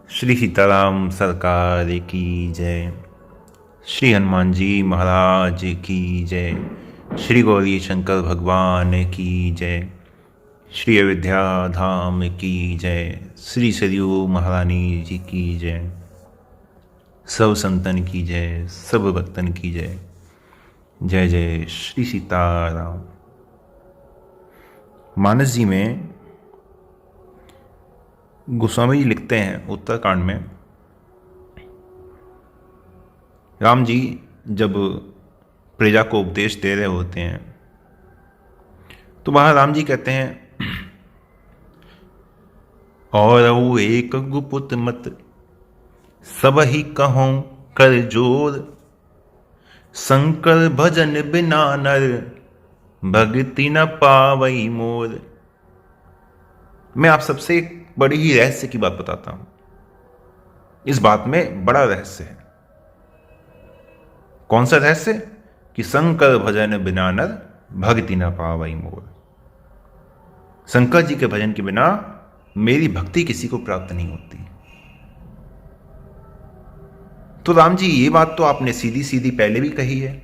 श्री सीताराम सरकार की जय। श्री हनुमान जी महाराज की जय। श्री गौरी शंकर भगवान की जय। श्री अयोध्या धाम की जय। श्री सरयू महारानी जी की जय। सब संतन की जय, सब भक्तन की जय। जय जय श्री सीताराम। मानस जी में गोस्वामी जी लिखते हैं उत्तरकांड में, राम जी जब प्रजा को उपदेश दे रहे होते हैं तो वहां राम जी कहते हैं, और वो एक गुपुत मत सब ही कहो कर जोर, शंकर भजन बिना नर भक्ति न पावई मोर। मैं आप सबसे एक बड़ी ही रहस्य की बात बताता हूं। इस बात में बड़ा रहस्य है। कौन सा रहस्य? कि शंकर भजन बिना नर भक्ति न पावई मोर। शंकर जी के भजन के बिना मेरी भक्ति किसी को प्राप्त नहीं होती। तो राम जी ये बात तो आपने सीधी सीधी पहले भी कही है।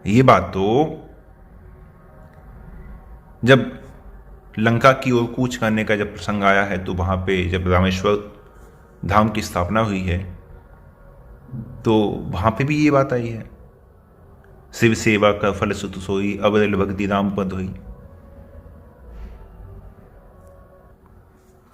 ये बात तो जब लंका की ओर कूच करने का जब प्रसंग आया है, तो वहां पे जब रामेश्वर धाम की स्थापना हुई है तो वहां पे भी ये बात आई है, शिव सेवा का फल सुत सोई, अवरल भक्ति राम पद हुई।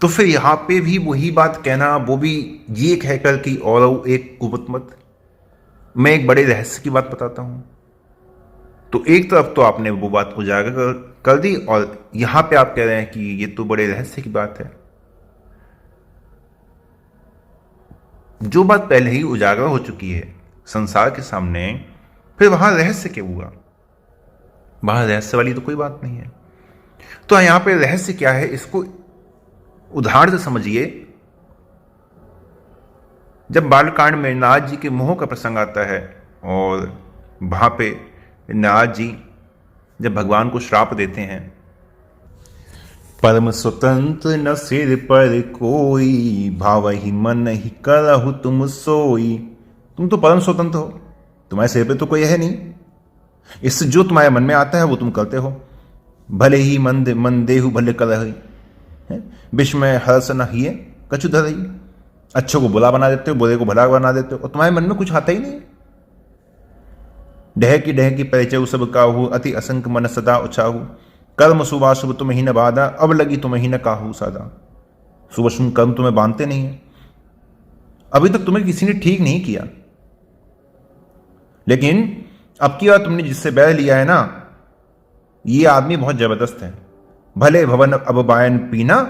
तो फिर यहां पे भी वही बात कहना, वो भी ये कहकर कि और एक कुबत मत। मैं एक बड़े रहस्य की बात बताता हूं। तो एक तरफ तो आपने वो बात उजागर कर दी और यहां पे आप कह रहे हैं कि ये तो बड़े रहस्य की बात है। जो बात पहले ही उजागर हो चुकी है संसार के सामने, फिर वहां रहस्य क्यों हुआ? वहां रहस्य वाली तो कोई बात नहीं है। तो यहां पे रहस्य क्या है, इसको उदाहरण से समझिए। जब बालकांड में नारद जी के मोह का प्रसंग आता है और वहां पे नारद जी जब भगवान को श्राप देते हैं, परम स्वतंत्र न सिर पर कोई, भाव ही मन ही करहु तुम सोई। तुम तो परम स्वतंत्र हो, तुम्हारे सिर पे तो कोई है नहीं। इससे जो तुम्हारे मन में आता है वो तुम करते हो। भले ही मन देहु भले करहि, विश्व में हर्ष न हिए कछु धरहि। अच्छे को बुरा बना देते हो, बुरे को भला बना देते हो, और तुम्हारे मन में कुछ आता ही नहीं। डह की परिचय सब काहू, अति असंख मन सदा उछाहू। कर्म शुभ शुभ तुम ही न बाधा, अब लगी तुम ही न काहू सादा। शुभ शुभ कर्म तुम्हें बांधते नहीं है। अभी तक तुम्हें किसी ने ठीक नहीं किया, लेकिन अब की बार तुमने जिससे बैर लिया है ना, ये आदमी बहुत जबरदस्त है। भले भवन अब बायन पीना,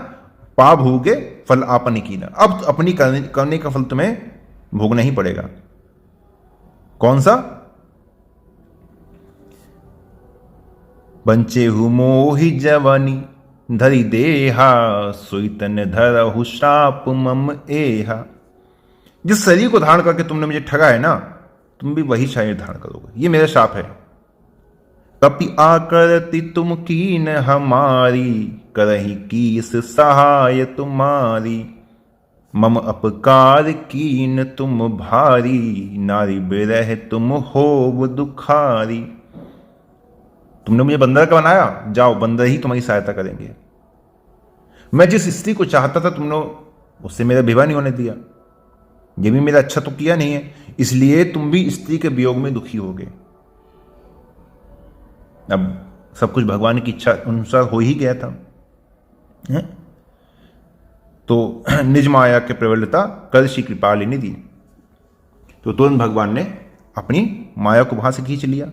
पा भूगे फल आपन कीना। अब अपनी करने का फल तुम्हें भोगना ही पड़ेगा। कौन सा? बंचे हु मोहि जवानी, धरी देहा सुइतन धरहु श्राप मम एहा। जिस शरीर को धारण करके तुमने मुझे ठगा है ना, तुम भी वही शरीर धारण करोगे। ये मेरा शाप है। कपि आकरति तुम कीन हमारी, करही कीस सहाय तुम्हारी। मम अपकार कीन तुम भारी, नारी बिरह तुम होव दुखारी। तुमने मुझे बंदर का बनाया, जाओ बंदर ही तुम्हारी सहायता करेंगे। मैं जिस स्त्री को चाहता था तुमने उससे मेरा विवाह नहीं होने दिया। ये भी मेरा अच्छा तो किया नहीं है, इसलिए तुम भी स्त्री के वियोग में दुखी होगे। अब सब कुछ भगवान की इच्छा अनुसार हो ही गया था, है? तो निज माया के प्रबलता कर श्री कृपालिनी दी। तो तुरंत भगवान ने अपनी माया को वहां से खींच लिया।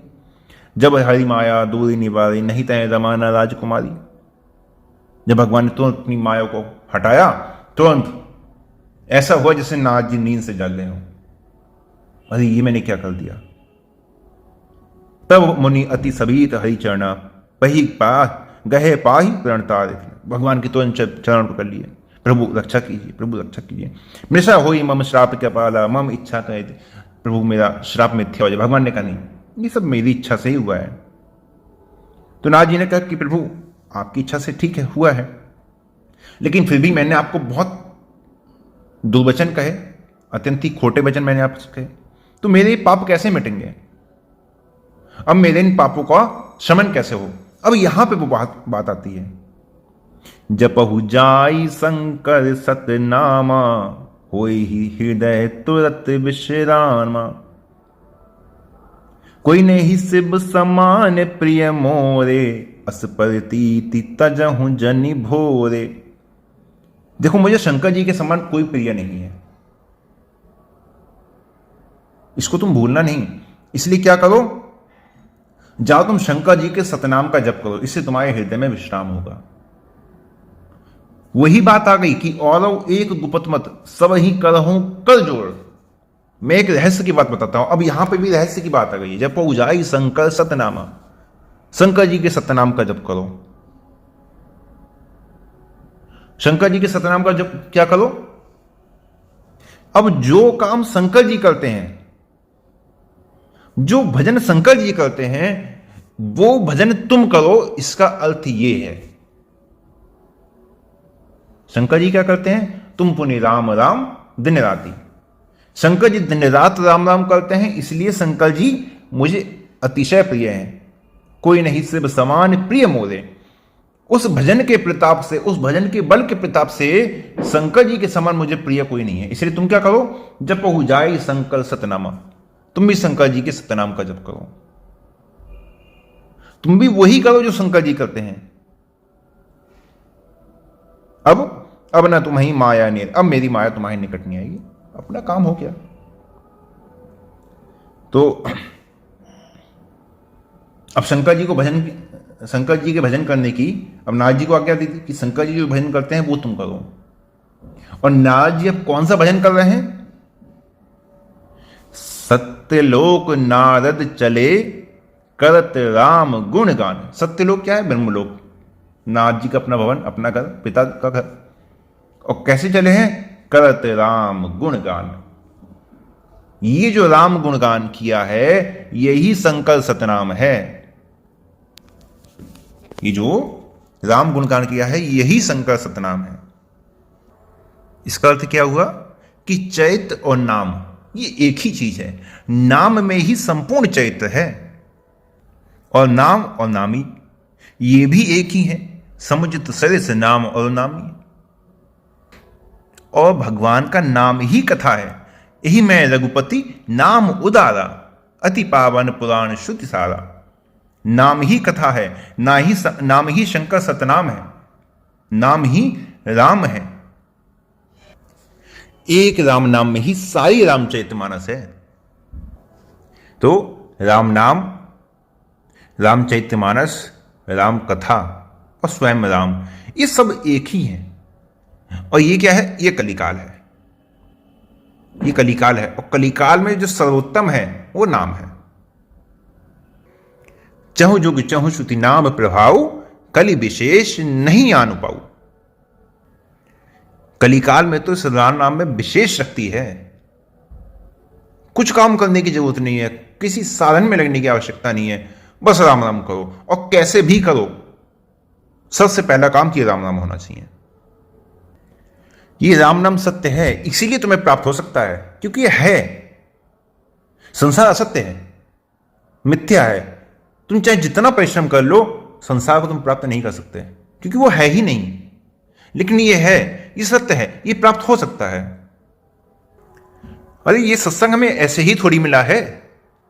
जब हरि माया दूरी निवारी, नहीं तय रमाना राजकुमारी। जब भगवान ने तुरंत अपनी माया को हटाया, तुरंत ऐसा हुआ जैसे नारद जी नींद से जाग गए हो। अरे ये मैंने क्या कर दिया? तब मुनि अति सभीत हरि चरणा, पही पा गहे पाही प्रणता। भगवान की तुरंत चरण पकड़ लिए। प्रभु रक्षा कीजिए, प्रभु रक्षा कीजिए। मृषा होई मम श्राप क्या पाला, मम इच्छा कहे प्रभु मेरा श्राप मिथ्या हो जाए। भगवान ने कहा नहीं, ये सब मेरी इच्छा से ही हुआ है। तो नारद जी ने कहा कि प्रभु आपकी इच्छा से ठीक है, हुआ है। लेकिन फिर भी मैंने आपको बहुत दुर्वचन कहे, अत्यंत ही खोटे वचन मैंने आपसे कहे, तो मेरे ये पाप कैसे मिटेंगे? अब मेरे इन पापों का शमन कैसे हो? अब यहां पे वो बात आती है, जपहु जाई शंकर सतनामा, होई ही हृदय तुरत विश्रामा। कोई नहीं शिव समान प्रिय मोरे, अस परतीति तजहु जनि भोरे। देखो, मुझे शंकर जी के समान कोई प्रिय नहीं है, इसको तुम भूलना नहीं। इसलिए क्या करो, जाओ तुम शंकर जी के सतनाम का जप करो, इससे तुम्हारे हृदय में विश्राम होगा। वही बात आ गई कि और एक गुपत मत सब ही करहूं कर जोड़। मैं एक रहस्य की बात बताता हूं, अब यहां पे भी रहस्य की बात आ गई। जब उजाई शंकर सतनामा, शंकर जी के सतनाम का जप करो। शंकर जी के सतनाम का जप क्या करो? अब जो काम शंकर जी करते हैं, जो भजन शंकर जी करते हैं, वो भजन तुम करो। इसका अर्थ ये है, शंकर जी क्या करते हैं? तुम पुनि राम राम दिन राति। शंकर जी दिन रात राम राम करते हैं, इसलिए शंकर जी मुझे अतिशय प्रिय हैं। कोई नहीं शिव समान प्रिय मोरे। उस भजन के प्रताप से, उस भजन के बल के प्रताप से शंकर जी के समान मुझे प्रिय कोई नहीं है। इसलिए तुम क्या करो, जप हो जाए शंकर सतनामा, तुम भी शंकर जी के सतनाम का जप करो। तुम भी वही करो जो शंकर जी करते हैं। अब ना तुम्हारी माया ने, अब मेरी माया तुम्हारे निकट नहीं आएगी, अपना काम हो गया। तो अब शंकर जी के भजन करने की अब नारद जी को आज्ञा दी थी कि शंकर जी जो भजन करते हैं वो तुम करो। और नारद जी अब कौन सा भजन कर रहे हैं? सत्यलोक नारद चले करत राम गुणगान। सत्यलोक क्या है? ब्रह्मलोक। नारद जी का अपना भवन, अपना घर, पिता का घर। और कैसे चले हैं? करत राम गुणगान। ये जो राम गुणगान किया है, यही शंकर सतनाम है। ये जो राम गुणगान किया है, यही शंकर सतनाम है। इसका अर्थ क्या हुआ कि चैत और नाम ये एक ही चीज है। नाम में ही संपूर्ण चैत्र है, और नाम और नामी ये भी एक ही है। समुचित सरिस नाम और नामी। और भगवान का नाम ही कथा है। यही मैं रघुपति नाम उदारा, अति पावन पुराण श्रुति सारा। नाम ही कथा है, नाम ही शंकर सतनाम है, नाम ही राम है। एक राम नाम में ही सारी रामचरितमानस है। तो राम नाम, रामचरितमानस, राम कथा और स्वयं राम, ये सब एक ही है। और ये क्या है? ये कलिकाल है। ये कलिकाल है, और कलिकाल में जो सर्वोत्तम है वो नाम है। चहु जुग चहु श्रुति नाम प्रभाव, कलि विशेष नहीं आनु पाऊ। कलिकाल में तो इस राम नाम में विशेष शक्ति है। कुछ काम करने की जरूरत नहीं है, किसी साधन में लगने की आवश्यकता नहीं है, बस राम नाम करो। और कैसे भी करो, सबसे पहला काम कि राम नाम होना चाहिए। ये राम नाम सत्य है, इसीलिए तुम्हें प्राप्त हो सकता है, क्योंकि ये है। संसार असत्य है, मिथ्या है। तुम चाहे जितना परिश्रम कर लो, संसार को तुम प्राप्त नहीं कर सकते, क्योंकि वो है ही नहीं। लेकिन ये है, ये सत्य है, ये प्राप्त हो सकता है। अरे ये सत्संग हमें ऐसे ही थोड़ी मिला है,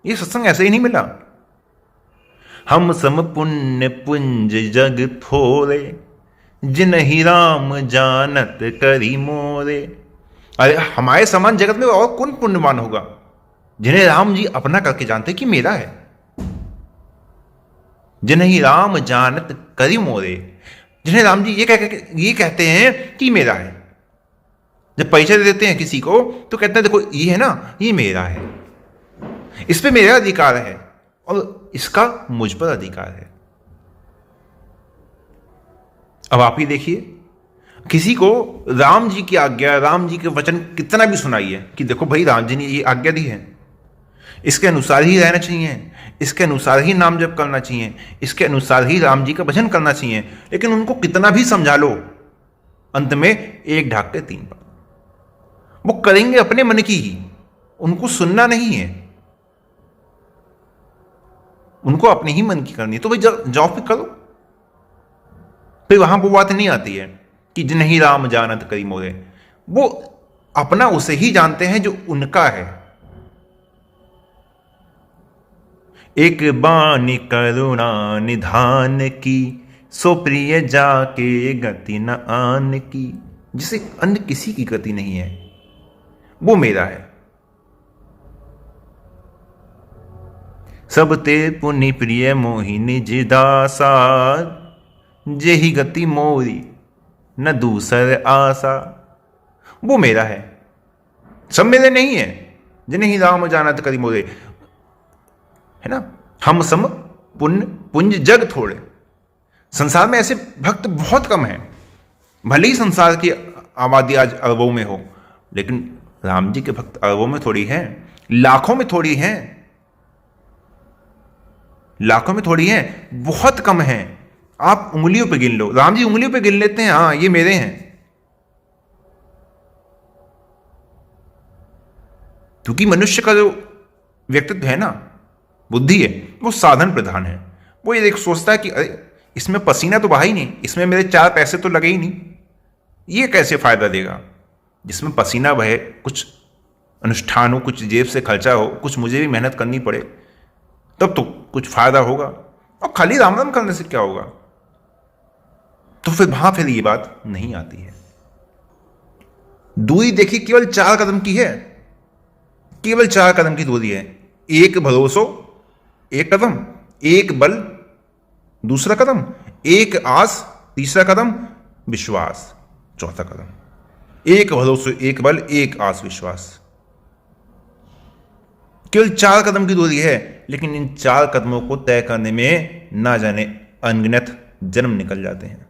ये सत्संग ऐसे ही नहीं मिला। हम सम पुण्य पुंज जग थोरे, जिन्हि राम जानत करी मोरे। अरे हमारे समान जगत में और कौन पुण्यवान होगा जिन्हें राम जी अपना करके जानते कि मेरा है। जिन्हि राम जानत करी मोरे, जिन्हें राम जी ये कहते हैं कि मेरा है। जब परिचय देते हैं किसी को तो कहते हैं देखो ये है ना, ये मेरा है, इस पे मेरा अधिकार है और इसका मुझ पर अधिकार है। अब आप ही देखिए, किसी को राम जी की आज्ञा, राम जी के वचन कितना भी सुनाइए कि देखो भाई राम जी ने ये आज्ञा दी है, इसके अनुसार ही रहना चाहिए, इसके अनुसार ही नाम जप करना चाहिए, इसके अनुसार ही राम जी का भजन करना चाहिए, लेकिन उनको कितना भी समझा लो अंत में एक ढाक के तीन बात। वो करेंगे अपने मन की ही, उनको सुनना नहीं है, उनको अपने ही मन की करनी है। तो भाई जाओ फिर करो। फिर वहां वो बात नहीं आती है कि जिन्हीं राम जानत करी मोरे। वो अपना उसे ही जानते हैं जो उनका है। एक बानी करुणा निधान की, सो प्रिय जाके गति न आन की। जिसे अन्य किसी की गति नहीं है, वो मेरा है। सब ते पुनि प्रिय मोहिनी जिदासा, जेहि गति मोरी न दूसर आशा। वो मेरा है, सब मेरे नहीं है। जिन्हीं राम जानत करी मोरे, है ना। हम सम पुण्य पुंज जग थोड़े। संसार में ऐसे भक्त बहुत कम हैं। भले ही संसार की आबादी आज अरबों में हो, लेकिन राम जी के भक्त अरबों में थोड़ी हैं, लाखों में थोड़ी हैं, लाखों में थोड़ी हैं, बहुत कम हैं। आप उंगलियों पे गिन लो, राम जी उंगलियों पे गिन लेते हैं, हाँ ये मेरे हैं। क्योंकि मनुष्य का जो व्यक्तित्व है ना, बुद्धि है, वो साधन प्रधान है। वो ये एक सोचता है कि अरे इसमें पसीना तो बहा ही नहीं, इसमें मेरे 4 पैसे तो लगे ही नहीं, ये कैसे फायदा देगा। जिसमें पसीना बहे, कुछ अनुष्ठान हो, कुछ जेब से खर्चा हो, कुछ मुझे भी मेहनत करनी पड़े, तब तो कुछ फायदा होगा। और खाली राम राम करने से क्या होगा। तो फिर ये बात नहीं आती है। दूरी देखिए, केवल 4 कदम की है, केवल 4 कदम की दूरी है। एक भरोसो, एक कदम, एक बल, दूसरा कदम, एक आस, तीसरा कदम, विश्वास, चौथा कदम। एक भरोसो, एक बल, एक आस, विश्वास। केवल 4 कदम की दूरी है, लेकिन इन 4 कदमों को तय करने में ना जाने अनगिनत जन्म निकल जाते हैं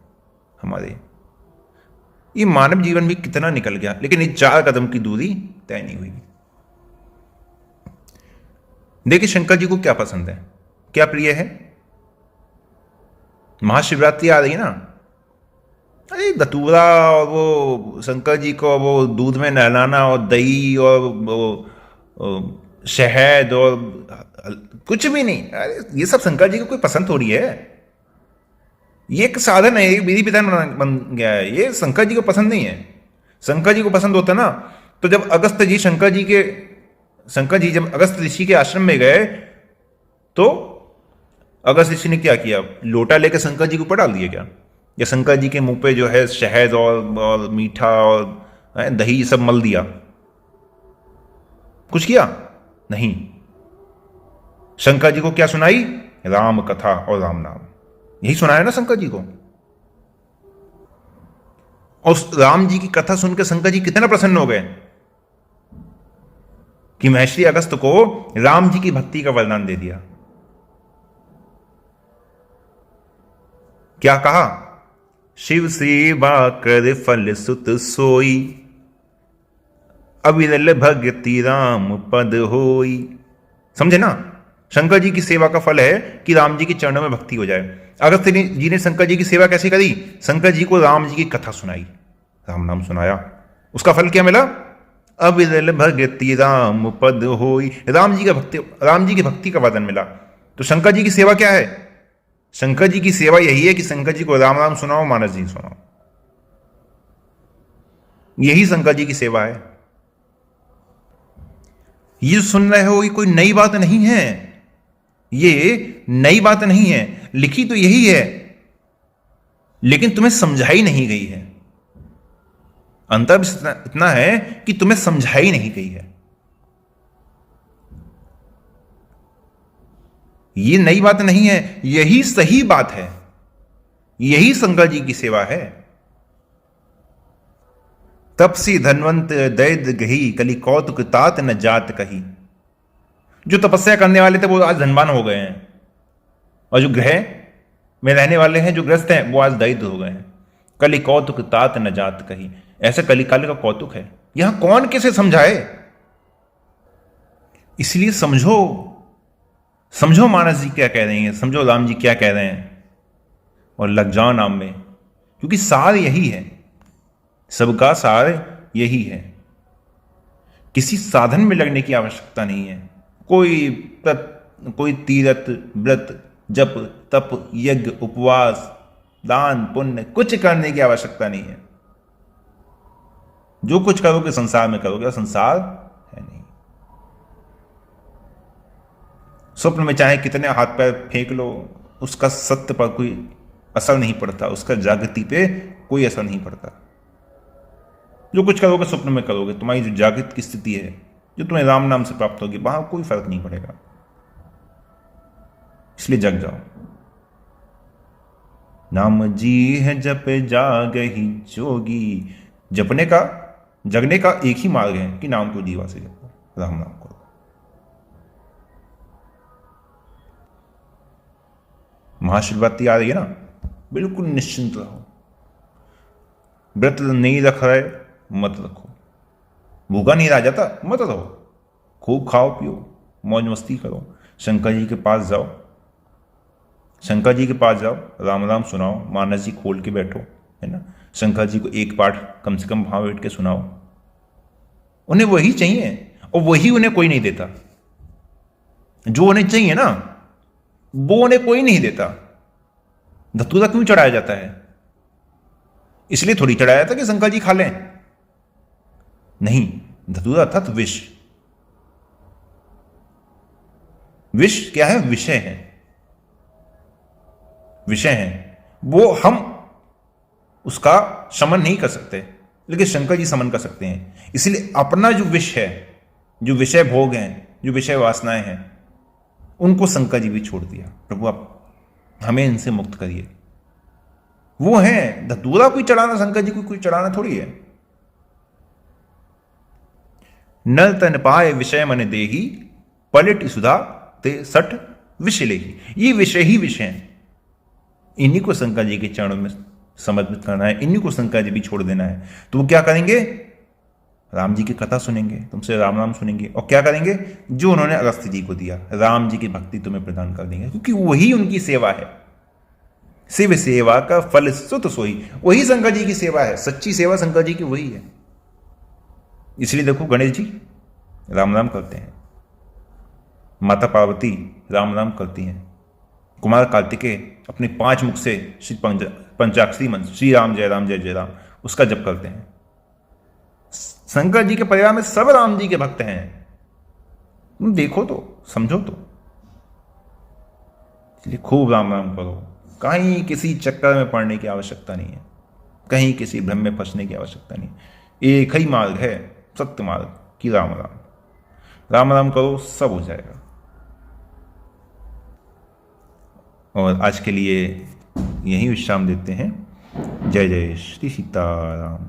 हमारे। ये मानव जीवन भी कितना निकल गया, लेकिन इन 4 कदम की दूरी तय नहीं हुई। देखिए शंकर जी को क्या पसंद है, क्या प्रिय है। महाशिवरात्रि आ रही है ना, अरे धतूरा और वो शंकर जी को वो दूध में नहलाना और दही और वो शहद और कुछ भी नहीं। अरे ये सब शंकर जी को कोई पसंद थोड़ी है, ये एक साधन है, एक विधि विधान बन गया है। ये शंकर जी को पसंद नहीं है। शंकर जी को पसंद होता ना तो जब अगस्त जी शंकर जी जब अगस्त ऋषि के आश्रम में गए तो अगस्त ऋषि ने क्या किया, लोटा लेकर शंकर जी को ऊपर डाल दिया क्या, या शंकर जी के मुंह पे जो है शहद और मीठा और दही सब मल दिया, कुछ किया नहीं। शंकर जी को क्या सुनाई, राम कथा और राम नाम, यही सुनाया ना शंकर जी को। और राम जी की कथा सुनकर शंकर जी कितना प्रसन्न हो गए कि महर्षि अगस्त को राम जी की भक्ति का वरदान दे दिया। क्या कहा, शिव सेवा कर फल सुत सोई, अविरल भक्ति राम पद होई। समझे ना, शंकर जी की सेवा का फल है कि राम जी के चरणों में भक्ति हो जाए। अगस्त जी ने शंकर जी की सेवा कैसे करी, शंकर जी को राम जी की कथा सुनाई, राम नाम सुनाया, उसका फल क्या मिला, अविरल भक्ति राम पद होई। राम जी की भक्ति का वरदान मिला। तो शंकर जी की सेवा क्या है, शंकर जी की सेवा यही है कि शंकर जी को राम राम सुनाओ, मानस जी सुनाओ, यही शंकर जी की सेवा है। ये सुन रहे हो, ये कोई नई बात नहीं है, ये नई बात नहीं है, लिखी तो यही है, लेकिन तुम्हें समझाई नहीं गई है। अंतर इतना है कि तुम्हें समझाई नहीं गई है। ये नई बात नहीं है, यही सही बात है, यही शंकर जी की सेवा है। तपसी धनवंत दैद गही, कली कौतुक तात न जात कही। जो तपस्या करने वाले थे वो आज धनवान हो गए हैं, और जो ग्रह में रहने वाले हैं, जो ग्रस्त हैं, वो आज दैद हो गए हैं। कली कौतुक तात न जात कही, ऐसा कलिकाल का कौतुक है। यहां कौन किसे समझाए, इसलिए समझो, समझो मानस जी क्या कह रहे हैं, समझो राम जी क्या कह रहे हैं, और लग जाओ नाम में, क्योंकि सार यही है। सबका सार यही है। किसी साधन में लगने की आवश्यकता नहीं है। कोई तीर्थ व्रत जप तप यज्ञ उपवास दान पुण्य कुछ करने की आवश्यकता नहीं है। जो कुछ करोगे संसार में करोगे, संसार है नहीं। स्वप्न में चाहे कितने हाथ पैर फेंक लो, उसका सत्य पर कोई असर नहीं पड़ता, उसका जागृति पे कोई असर नहीं पड़ता। जो कुछ करोगे स्वप्न में करोगे, तुम्हारी जो जागृत की स्थिति है, जो तुम्हें राम नाम से प्राप्त होगी, वहां कोई फर्क नहीं पड़ेगा। इसलिए जग जाओ। नाम जी है जप जागहि जोगी। जपने का जगने का एक ही मार्ग है कि नाम को जीवा से जपो, राम नाम करो। महाशिवरात्रि आ रही है ना, बिल्कुल निश्चिंत रहो। व्रत नहीं रख रहे मत रखो, भूखा नहीं रह जाता मत रहो, खूब खाओ पियो मौज मस्ती करो। शंकर जी के पास जाओ, शंकर जी के पास जाओ, राम राम सुनाओ, मानस जी खोल के बैठो, है ना। शंकर जी को एक पाठ कम से कम वहां बैठ के सुनाओ। उन्हें वही चाहिए और वही उन्हें कोई नहीं देता। जो उन्हें चाहिए ना वो उन्हें कोई नहीं देता। धतूरा क्यों चढ़ाया जाता है? इसलिए थोड़ी चढ़ाया था कि शंकर जी खा लें, नहीं, धतूरा अर्थात विष। विष क्या है? विषय है, विषय है। वो हम उसका शमन नहीं कर सकते, लेकिन शंकर जी समन कर सकते हैं। इसलिए अपना जो विष है, जो विषय भोग हैं, जो विषय वासनाएं हैं, उनको शंकर जी भी छोड़ दिया। प्रभु आप हमें इनसे मुक्त करिए। वो है धतूरा कोई चढ़ाना, शंकर जी को कोई चढ़ाना थोड़ी है। नल तन पाए विषय मन देही, पलट सुधा ते सठ विषय लेही। ये विषय ही विषय हैं, इन्हीं को शंकर जी के चरणों में समर्पित करना है, इन्हीं को शंकर जी भी छोड़ देना है। तो वो क्या करेंगे? राम जी की कथा सुनेंगे, तुमसे राम नाम सुनेंगे, और क्या करेंगे? जो उन्होंने अगस्त्य जी को दिया, राम जी की भक्ति तुम्हें प्रदान कर देंगे, क्योंकि वही उनकी सेवा है। शिव सेवा का फल सुत सोई, वही शंकर जी की सेवा है। सच्ची सेवा शंकर जी की वही है। इसलिए देखो गणेश जी राम नाम करते हैं, माता पार्वती राम नाम करती हैं, कुमार कार्तिकेय अपने 5 मुख से श्री पंचाक्षरी मंत्र श्री राम जय जय राम उसका जप करते हैं। शंकर जी के परिवार में सब राम जी के भक्त हैं। तुम देखो तो, समझो तो। इसलिए खूब राम नाम करो। कहीं किसी चक्कर में पड़ने की आवश्यकता नहीं है, कहीं किसी भ्रम में फंसने की आवश्यकता नहीं। एक ही मार्ग है, सत्य मार्ग कि राम राम। राम राम करो, सब हो जाएगा। और आज के लिए यही विश्राम देते हैं। जय जय श्री सीताराम।